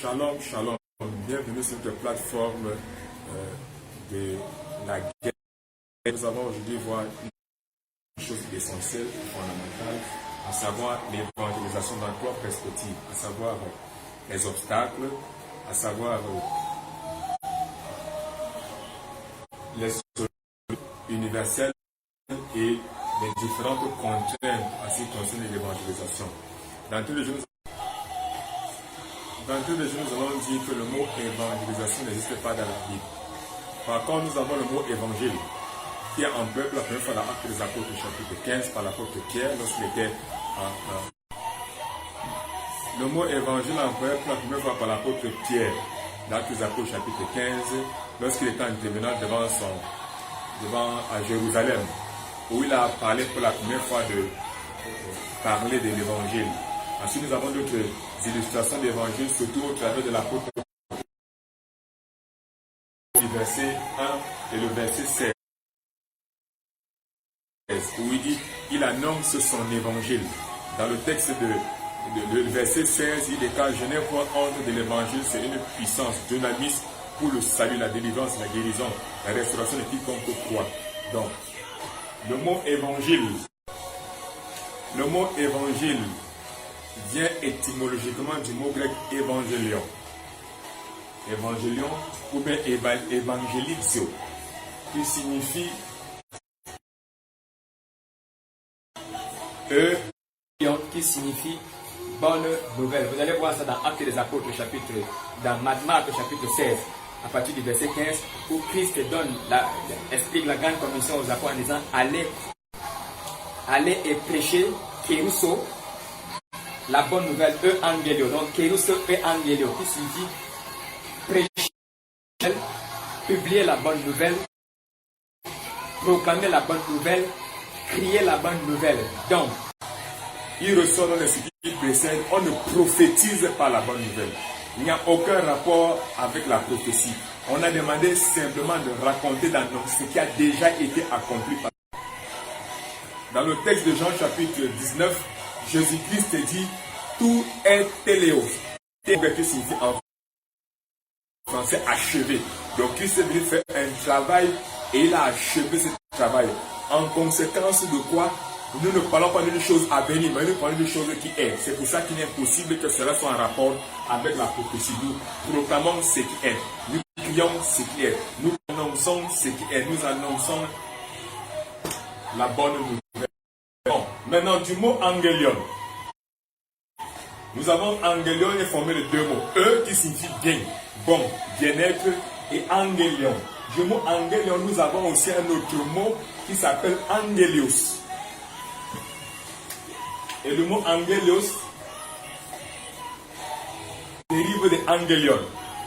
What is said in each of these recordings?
Shalom, shalom. Bienvenue sur notre plateforme de la guerre. Nous allons aujourd'hui voir une chose essentielle, fondamentale, à savoir l'évangélisation dans trois perspectives, à savoir les obstacles, à savoir les solutions universelles et les différentes contraintes en ce qui concerne l'évangélisation. Dans tous les jours, nous allons dire que le mot évangélisation n'existe pas dans la Bible. Par contre, nous avons le mot évangile, qui est en peuple la première fois dans l'Acte des Apôtres, chapitre 15, par l'apôtre Pierre, lorsqu'il était le mot évangile en peuple la première fois par l'apôtre Pierre, dans l'Acte des Apôtres, chapitre 15, lorsqu'il était intervenant à Jérusalem, où il a parlé pour la première fois de parler de l'évangile. Ensuite, nous avons d'autres illustrations d'évangile, surtout au travers de l'apôtre du verset 1 et le verset 16, où il dit, il annonce son évangile. Dans le texte de verset 16, il dit, car je n'ai point honte de l'évangile, c'est une puissance dynamique pour le salut, la délivrance, la guérison, la restauration de quiconque croit. Donc, le mot évangile vient étymologiquement du mot grec évangélion. Évangélion ou bien évangélizo, qui signifie bonne nouvelle. Vous allez voir ça dans Actes des Apôtres, dans Marc chapitre 16, à partir du verset 15, où Christ explique la grande commission aux apôtres en disant allez et prêcher kérusso, la bonne nouvelle, euangelio. Donc kérusso, euangelio, qui signifie prêcher, publier la bonne nouvelle, proclamer la bonne nouvelle, crier la bonne nouvelle. Donc, il ressort dans les ce qui précède, on ne prophétise pas la bonne nouvelle. Il n'y a aucun rapport avec la prophétie. On a demandé simplement de raconter dans ce qui a déjà été accompli. Dans le texte de Jean chapitre 19, Jésus-Christ dit, tout est téléos. Téléos qui signifie en français achevé. Donc Christ est venu faire un travail et il a achevé ce travail. En conséquence de quoi, nous ne parlons pas d'une chose à venir, mais nous parlons d'une chose qui est. C'est pour ça qu'il est impossible que cela soit en rapport avec la prophétie. Nous proclamons ce qui est. Nous crions ce qui est. Nous annonçons ce qui est. Nous annonçons la bonne nouvelle. Bon, maintenant du mot angelion. Nous avons angelion est formé de deux mots. E qui signifie bien, bon, bien-être, et angelion. Du mot angelion, nous avons aussi un autre mot qui s'appelle angelios. Et le mot angelios dérive de angelion.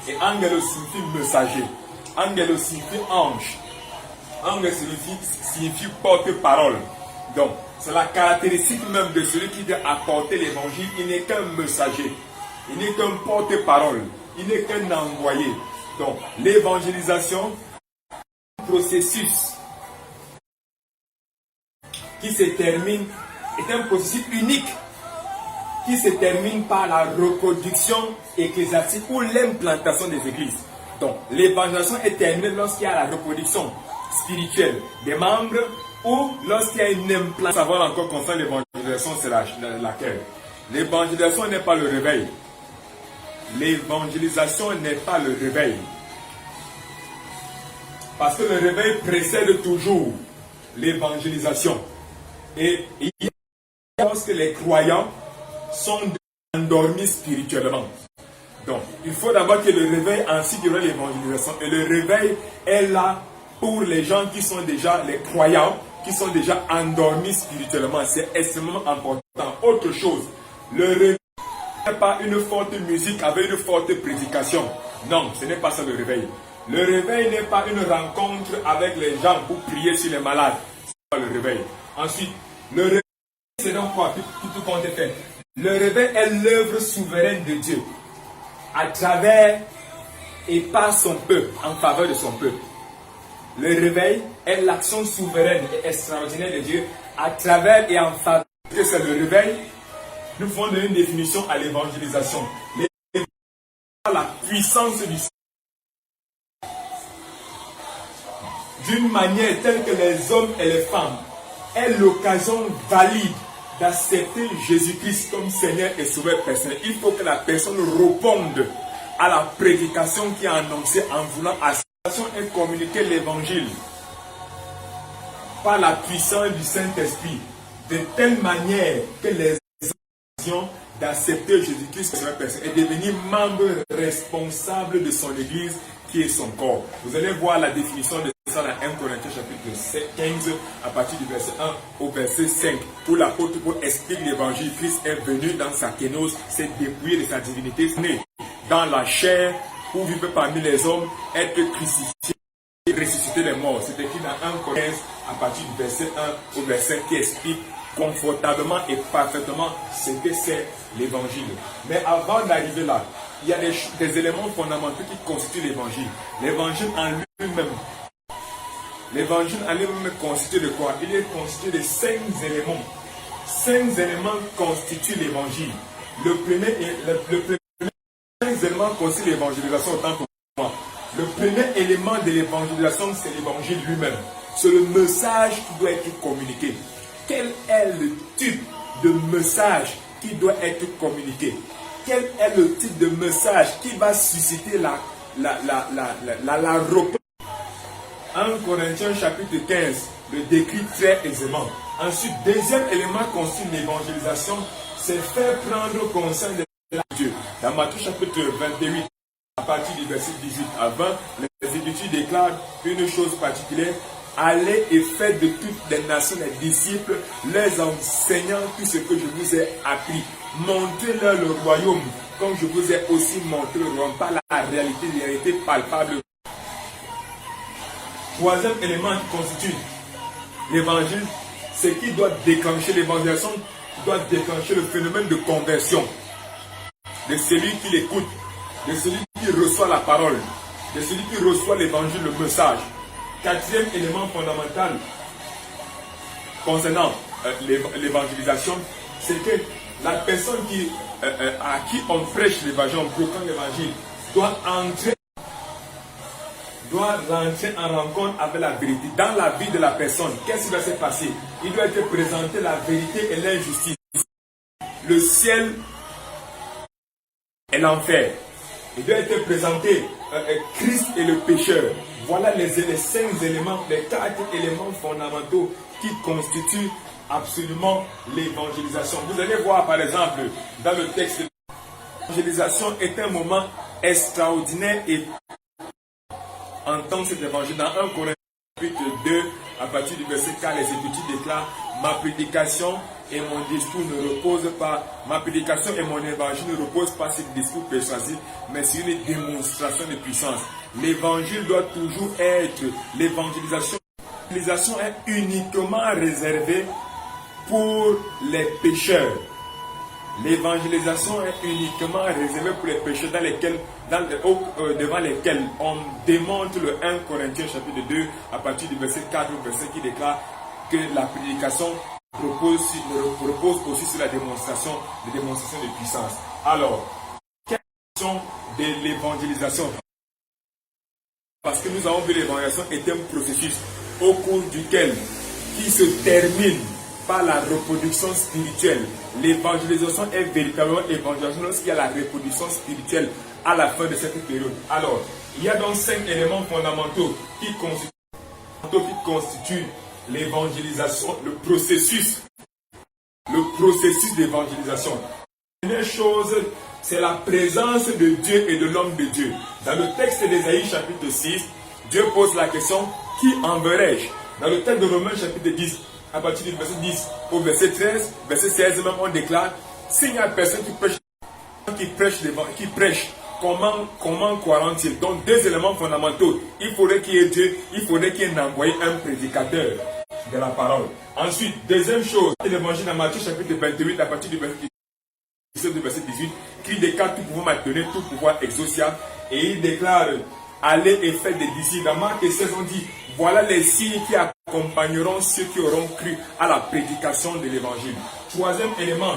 Et angelos signifie messager. Angelos signifie ange. Ange signifie porte-parole. Donc, c'est la caractéristique même de celui qui doit apporter l'évangile. Il n'est qu'un messager. Il n'est qu'un porte-parole. Il n'est qu'un envoyé. Donc, l'évangélisation, processus qui se termine, est un processus unique qui se termine par la reproduction ecclésiastique ou l'implantation des églises. Donc, l'évangélisation est terminée lorsqu'il y a la reproduction spirituelle des membres ou lorsqu'il y a une implantation. Savoir encore concernant l'évangélisation, c'est laquelle? L'évangélisation n'est pas le réveil. L'évangélisation n'est pas le réveil. Parce que le réveil précède toujours l'évangélisation. Et lorsque les croyants sont endormis spirituellement. Donc, il faut d'abord que le réveil ainsi que l'évangélisation. Et le réveil est là pour les gens qui sont déjà les croyants, qui sont déjà endormis spirituellement. C'est extrêmement important. Autre chose, le réveil n'est pas une forte musique avec une forte prédication. Non, ce n'est pas ça le réveil. Le réveil n'est pas une rencontre avec les gens pour prier sur les malades. Ce n'est pas le réveil. Ensuite, le réveil, c'est donc quoi? Tout compte fait. Le réveil est l'œuvre souveraine de Dieu à travers et par son peuple, en faveur de son peuple. Le réveil est l'action souveraine et extraordinaire de Dieu à travers et en faveur. Que c'est le réveil? Nous pouvons donner une définition à l'évangélisation. la puissance du Saint. D'une manière telle que les hommes et les femmes aient l'occasion valide d'accepter Jésus-Christ comme Seigneur et Sauveur personnel. Il faut que la personne réponde à la prédication qui est annoncée en voulant accepter et communiquer l'évangile par la puissance du Saint-Esprit, de telle manière que les gens d'accepter Jésus-Christ comme Sauveur personnel et devenir membre responsable de son Église qui est son corps. Vous allez voir la définition de ça dans 1 Corinthiens chapitre 15 à partir du verset 1 au verset 5. Où l'apôtre Paul explique l'évangile. Christ est venu dans sa kénose, s'est dépouillé de sa divinité, né dans la chair, pour vivre parmi les hommes, être crucifié et ressusciter les morts. C'est écrit dans 1 Corinthiens 15 à partir du verset 1 au verset 5 qui explique confortablement et parfaitement ce que c'est l'évangile. Mais avant d'arriver là, il y a des éléments fondamentaux qui constituent l'évangile. L'évangile en lui-même. L'évangile en lui-même constitue de quoi? Il est constitué de 5 éléments. 5 éléments constituent l'évangile. Le premier élément constitue l'évangélisation autant pour moi. Le premier élément de l'évangélisation, c'est l'évangile lui-même. C'est le message qui doit être communiqué. Quel est le type de message qui doit être communiqué? Quel est le type de message qui va susciter la repentance? 1 Corinthiens chapitre 15 le décrit très aisément. Ensuite, deuxième élément constitue l'évangélisation, c'est faire prendre conscience de Dieu. Dans Matthieu chapitre 28, à partir du verset 18 à 20, les Écritures déclarent une chose particulière. Allez et faites de toutes les nations les disciples, les enseignant tout ce que je vous ai appris. Montrez-leur le royaume, comme je vous ai aussi montré le royaume, par la réalité palpable. Troisième élément qui constitue l'évangile, c'est qui doit déclencher l'évangélisation, doit déclencher le phénomène de conversion de celui qui l'écoute, de celui qui reçoit la parole, de celui qui reçoit l'évangile, le message. Quatrième élément fondamental concernant l'évangélisation, c'est que la personne à qui on prêche l'évangile, on proclame l'évangile, doit rentrer en rencontre avec la vérité. Dans la vie de la personne, qu'est-ce qui va se passer? Il doit être présenté la vérité et l'injustice, le ciel et l'enfer. Il doit être présenté Christ et le pécheur. Voilà les 5 éléments, les 4 éléments fondamentaux qui constituent absolument l'évangélisation. Vous allez voir par exemple dans le texte, l'évangélisation est un moment extraordinaire et entendre cet évangile. Dans 1 Corinthiens chapitre 2, à partir du verset 4, les Écritures déclarent: ma prédication et mon discours ne reposent pas, ma prédication et mon évangile ne reposent pas sur le discours persuasif, mais sur une démonstration de puissance. L'évangile doit toujours être l'évangélisation. L'évangélisation est uniquement réservée pour les pécheurs. L'évangélisation est uniquement réservée pour les pécheurs devant lesquels on démontre le 1 Corinthiens chapitre 2 à partir du verset 4 au verset qui déclare que la prédication repose aussi sur la démonstration de puissance. Alors, quelle est de l'évangélisation? Parce que nous avons vu l'évangélisation est un processus au cours duquel qui se termine par la reproduction spirituelle. L'évangélisation est véritablement évangélisation lorsqu'il y a la reproduction spirituelle à la fin de cette période. Alors, il y a donc 5 éléments fondamentaux qui constituent l'évangélisation, le processus d'évangélisation. La première chose, c'est la présence de Dieu et de l'homme de Dieu. Dans le texte d'Ésaïe chapitre 6, Dieu pose la question: qui enverrai-je? Dans le texte de Romains chapitre 10, à partir du verset 10 au verset 13, verset 16 même, on déclare: s'il y a personne qui prêche, comment croiront-ils? Donc 2 éléments fondamentaux. Il faudrait qu'il y ait Dieu, il faudrait qu'il y ait envoyé un prédicateur de la parole. Ensuite, deuxième chose, l'évangile dans Matthieu chapitre 28 à partir du verset 17 au verset 18, qui déclare: tout pouvoir m'a donné, tout pouvoir exauciable. Et il déclare: allez et faites des disciples. Dans Marc 16, on dit: voilà les signes qui accompagneront ceux qui auront cru à la prédication de l'évangile. Troisième élément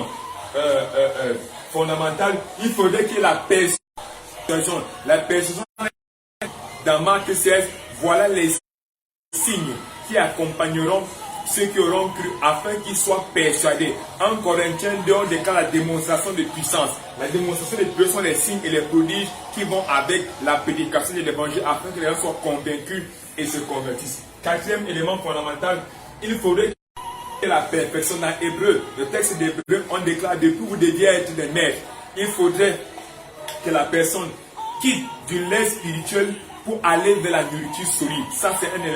fondamental, il faudrait que la personne La persuasion dans Marc 16, voilà les signes qui accompagneront ceux qui auront cru afin qu'ils soient persuadés. En Corinthiens 2, on déclare la démonstration de puissance. La démonstration de puissance sont les signes et les prodiges qui vont avec la prédication de l'évangile afin que les gens soient convaincus et se convertissent. Quatrième élément fondamental, il faudrait que la perfection dans Hébreu, le texte d'Hébreu, on déclare depuis vous deviez être des maîtres. Il faudrait que la personne quitte du lait spirituel pour aller vers la nourriture solide. Ça, c'est un élément